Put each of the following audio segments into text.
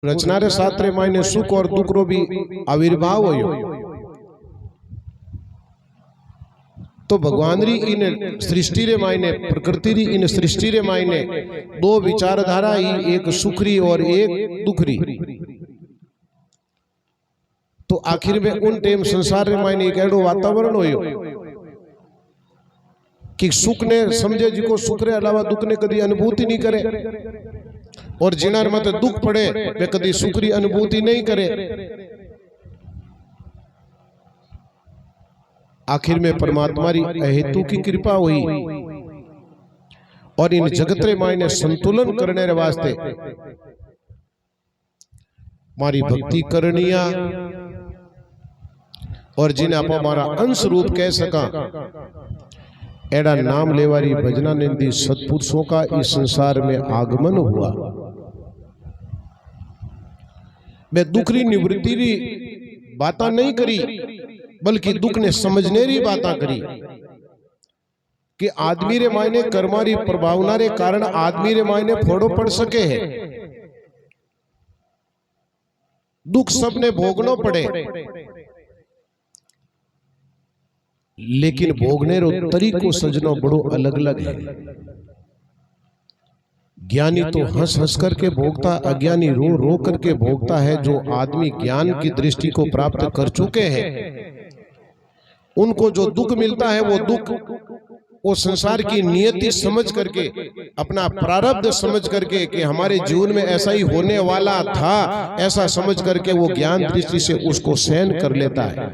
रचनारे शास्त्रे मायने सुख और दुख रो भी आविर्भाव होयो। तो भगवान री इन सृष्टि रे मायने प्रकृति री इन सृष्टि रे मायने दो विचारधारा ही, एक सुखरी और एक दुखरी। तो आखिर में उन टेम संसार रे मायने एक ऐडो वातावरण होयो कि सुख ने समझे जिको सुख रे अलावा दुख ने कदी अनुभूति नहीं करे, और जिनार मत दुख पड़े वे कदी सुख री अनुभूति नहीं करे। आखिर में परमात्मा री अहेतु की कृपा हुई और इन जगत रे मायने संतुलन करने रे वास्ते मारी भक्ति करनिया और जिन्हें आप हमारा अंश रूप कह सका एड़ा नाम लेवारी भजना निंदी सत्पुरुषों का इस संसार में आगमन हुआ। मैं दुख री निवृत्ति री बाता नहीं करी, बल्कि दुख ने समझने री बाता करी कि आदमी रे मायने कर्मारी प्रभावना रे कारण आदमी रे मायने फोड़ो पड़ सके है। दुख सबने भोगनो पड़े, लेकिन भोगने रो तरीको सजनो बड़ो अलग अलग है। ज्ञानी तो हंस हंस करके भोगता, अज्ञानी रो रो करके भोगता है। जो आदमी ज्ञान की दृष्टि को प्राप्त कर चुके हैं, उनको जो दुख मिलता है वो दुख वो संसार की नियति समझ करके, अपना प्रारब्ध समझ करके कि हमारे जीवन में ऐसा ही होने वाला था, ऐसा समझ करके वो ज्ञान दृष्टि से उसको सहन कर लेता है।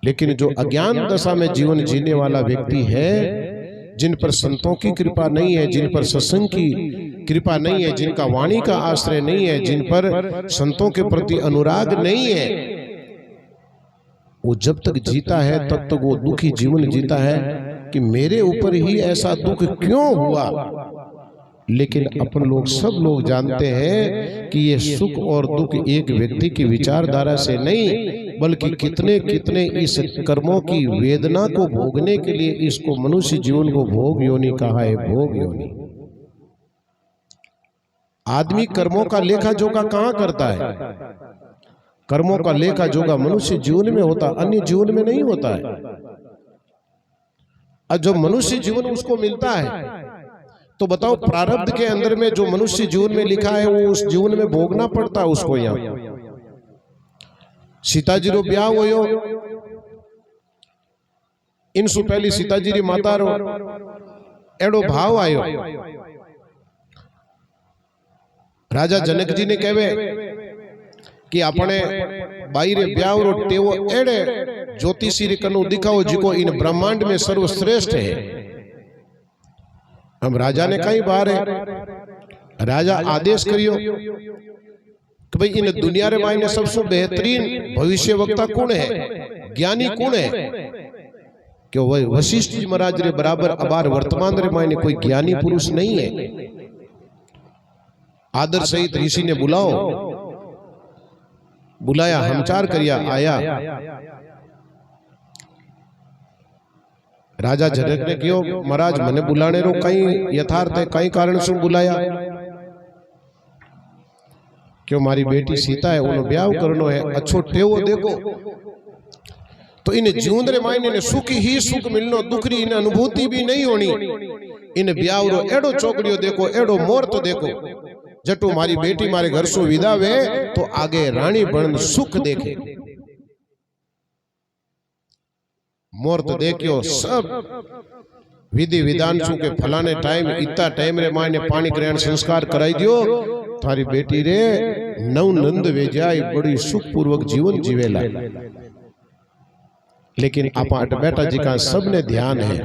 लेकिन जो अज्ञान दशा में जीवन जीने वाला व्यक्ति है, जिन पर संतों की कृपा नहीं है, जिन पर सत्संग की कृपा नहीं है, जिनका वाणी का आश्रय नहीं है, जिन पर संतों के प्रति अनुराग नहीं है, वो जब तक जीता है तब तक वो दुखी जीवन जीता है कि मेरे ऊपर ही ऐसा दुख क्यों हुआ। लेकिन अपन लोग सब लोग जानते हैं कि ये सुख और दुख एक व्यक्ति की विचारधारा से नहीं, बल्कि कितने कितने इस कर्मों की वेदना को भोगने के लिए इसको मनुष्य जीवन को भोग योनि कहा है। भोग योनि। आदमी कर्मों का लेखा जोखा कहां करता है? कर्मों का लेखा जोखा मनुष्य जीवन में होता, अन्य जीवन में नहीं होता है। और जो मनुष्य जीवन उसको मिलता है, तो बताओ प्रारब्ध के अंदर में जो मनुष्य जीवन में लिखा है वो उस जीवन में भोगना पड़ता है उसको। यहाँ सीताजी रो ब्याह होयो, इनसु पहली सीताजी री माता रो एडो भाव आयो। राजा जनक जी ने कहवे कि अपने बाई रे ब्याह रो टेवो एड़े ज्योतिषी रे कनु दिखाओ जिको इन ब्रह्मांड में सर्वश्रेष्ठ है। हम राजा ने कई बार है, राजा आदेश करियो कि भाई इन दुनिया रे मायने सबसे बेहतरीन भविष्य वक्ता कौन है, ज्ञानी कौन है? कि वही वशिष्ठ जी महाराज रे बराबर अबार वर्तमान रे मायने कोई ज्ञानी पुरुष नहीं है। आदर सहित ऋषि ने बुलाया, हमचार करिया, आया। राजा जनक ने कहो महाराज मने बुलाने रो कई यथार्थ है, कई कारण से बुलाया? क्यों मारी बेटी सीता है, उन्हें ब्याह करनो है, अच्छो टेवो देखो। तो इन जीवन रे मायने ने सुख ही सुख मिलनो, दुखरी इन अनुभूति भी नहीं होनी। इन ब्याह रो एडो चौकड़ियो देखो, एडो मुहूर्त देखो, जटू मारी बेटी मारे घर सो विदावे तो आगे रानी बन सुख देखे। मुहूर्त देखियो, सब विधि विधान सु के फलाने टाइम इतना टाइम रे मायने पानी ग्रहण संस्कार कराई दियो, थारी बेटी रे नव नंद वे जाए, बड़ी सुख पूर्वक जीवन जीवेला। लेकिन आपा बेटा जी का सबने ध्यान है।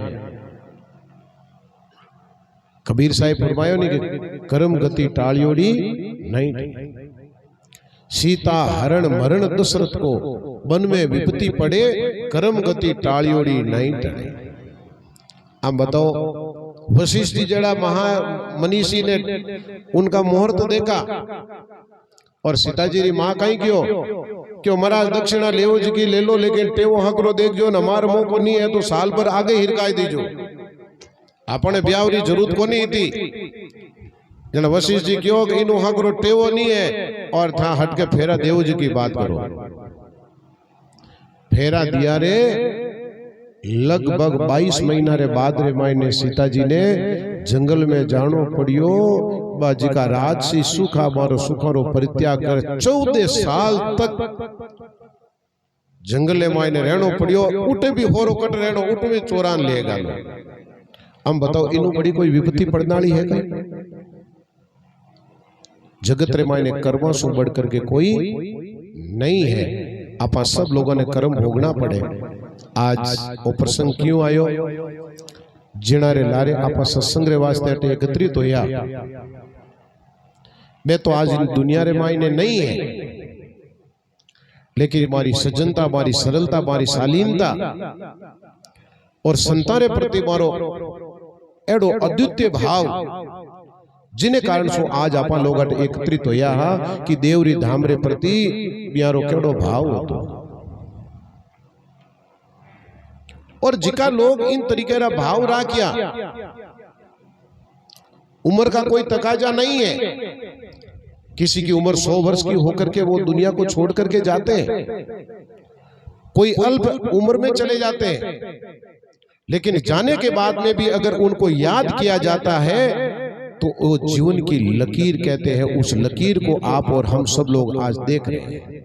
कबीर साहिब फरमायो नहीं कि कर्म गति टालियोड़ी नहीं। सीता हरण मरण दशरथ को वन में विपत्ति पड़े, कर्म गति टालियोड़ी नहीं टले। अब बताओ वशिष्ठ जी जड़ा महा मनीषी ने उनका मुहूर्त देखा और सीता जी री मां कहीं क्यों महाराज दक्षिणा लेवो जी की ले लो, लेकिन टेवो हकरो देखजो न, हमार मौको नहीं है तो साल भर आगे हिरकाई दीजो, अपने ब्याह री जरूरत को नहीं थी। जना वशिष्ठ जी क्यों कि इनु हाँ करो टेवो नहीं है और था हट के फेरा देव जी की बात करो। फेरा दिया रे लगभग 22 महीना रे बाद रे मायने सीता जी ने जंगल में जानो पड़ियो बाजी का राजसी सुखा मारो सुखारो परित्याग कर 14 साल तक जंगल में मायने रहनो पड़ियो। उठे भी होरो कट रहनो उठ में चोरान लेगा। हम बताओ इनु बड़ी कोई विपत्ति पड़नाली है कहीं? जगत रे मायने कर्मों से बढ़ करके कोई नहीं है। आप सब लोगों ने कर्म भोगना पड़े। आज वो प्रसंग क्यों आयो जिना रे लारे आप सत्संग रे वास्ते एकत्रित होया। मैं तो आज इन दुनिया रे मायने नहीं है, लेकिन हमारी सज्जनता, हमारी सरलता, हमारी शालीनता और संतारे प्रति मारो एडो अद्वितीय भाव जिने कारण सो आज आपा लोग एकत्रित होया कि देवरी धाम रे प्रति ब्यारो केड़ो भाव होतो। और जिका लोग इन तरीके रा भाव राखिया, उम्र का कोई तकाजा नहीं है। किसी की उम्र 100 वर्ष की होकर के वो दुनिया को छोड़ करके जाते हैं, कोई अल्प उम्र में चले जाते हैं, लेकिन जाने के बाद में भी अगर उनको याद किया जाता है तो वो जीवन की लकीर कहते हैं। उस लकीर को आप और हम सब लोग आज देख रहे हैं।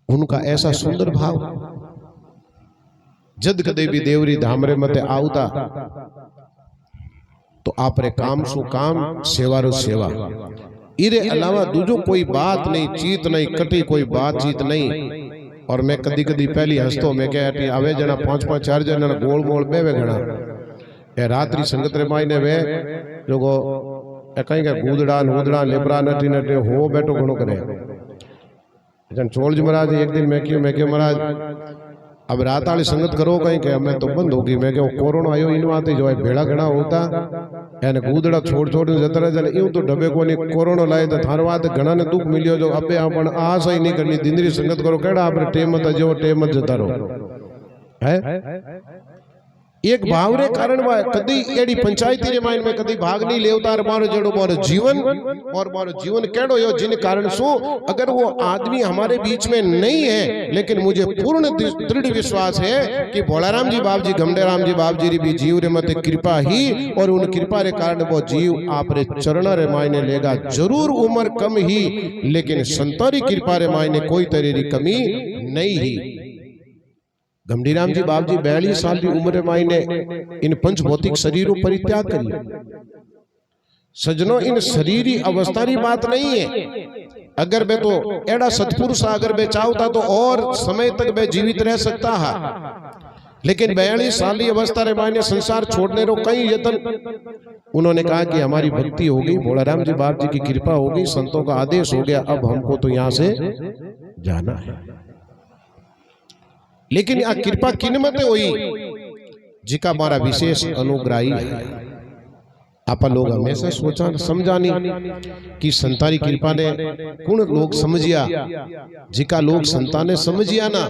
उनका ऐसा सुंदर भाव जद कदे भी देवरी धामरे मते आवता तो आप रे काम सु काम सेवारो सेवा, इरे अलावा दूजो कोई बात नहीं, चीत नहीं, कटी कोई बातचीत नहीं। और मैं कदी कदी पहली हंसतो मैं कह आवे जना 5-5 4 जना गोल गोल बेवे घना ए रात्रि संगत रे मायने वे जोगो कहीं का गूदड़ा नूदड़ा लेपरा नटी नटे हो बैठो घणो करे। जन चोल जी महाराज एक दिन मैं क्यों महाराज अब रात वाली संगत करो कहीं के हमें तो बंद होगी। मैं क्या कोरोना आयो इन आते जो है भेड़ा घना होता एने गूदड़ा छोड़ छोड़ जता रहे यूं तो डबे को नहीं कोरोना लाए तो थार बात घना ने दुख मिलियो जो अबे अपन आस ही नहीं करनी दिंदरी संगत करो केड़ा आपने टेम मत जो टेम मत जता रहो है। एक भाव रे कारण कदी एडी पंचायती रे माइन में कदी भाग नहीं लेवता। मारो जड़ो मारो जीवन केड़ो यो जिन कारण सो अगर वो आदमी हमारे बीच में नहीं है, लेकिन मुझे पूर्ण दृढ़ विश्वास है कि भोलाराम जी बाप जी गमडेराम जी बाप जी भी जीव रे मते कृपा ही और उन कृपा रे कारण वो जीव आप रे चरण रे मायने लेगा जरूर। उम्र कम ही लेकिन संतोरी कृपा रे मायने कोई तरह की कमी नहीं ही। गमडीराम जी बाप जी 42 साल की उम्र मायने इन पंच भौतिक शरीरों परित्याग करिए। सजनों इन शरीरी अवस्था की बात नहीं है। अगर मैं तो एड़ा सतपुरुष अगर मैं चाहता तो और समय तक मैं जीवित रह सकता है, लेकिन 42 साल की अवस्था रे मायने संसार छोड़ने रो कई यत्न। उन्होंने कहा कि हमारी भक्ति हो गई, भोलाराम जी बाप जी की कृपा हो गई, संतों का आदेश हो गया, अब हमको तो यहाँ से जाना है। लेकिन आ कृपा किन मते हुई जिका हमारा विशेष अनुग्रही है। आप लोग हमेशा सोचा समझानी कि संतारी कृपा ने कौन लोग समझिया जिका लोग संताने समझिया ना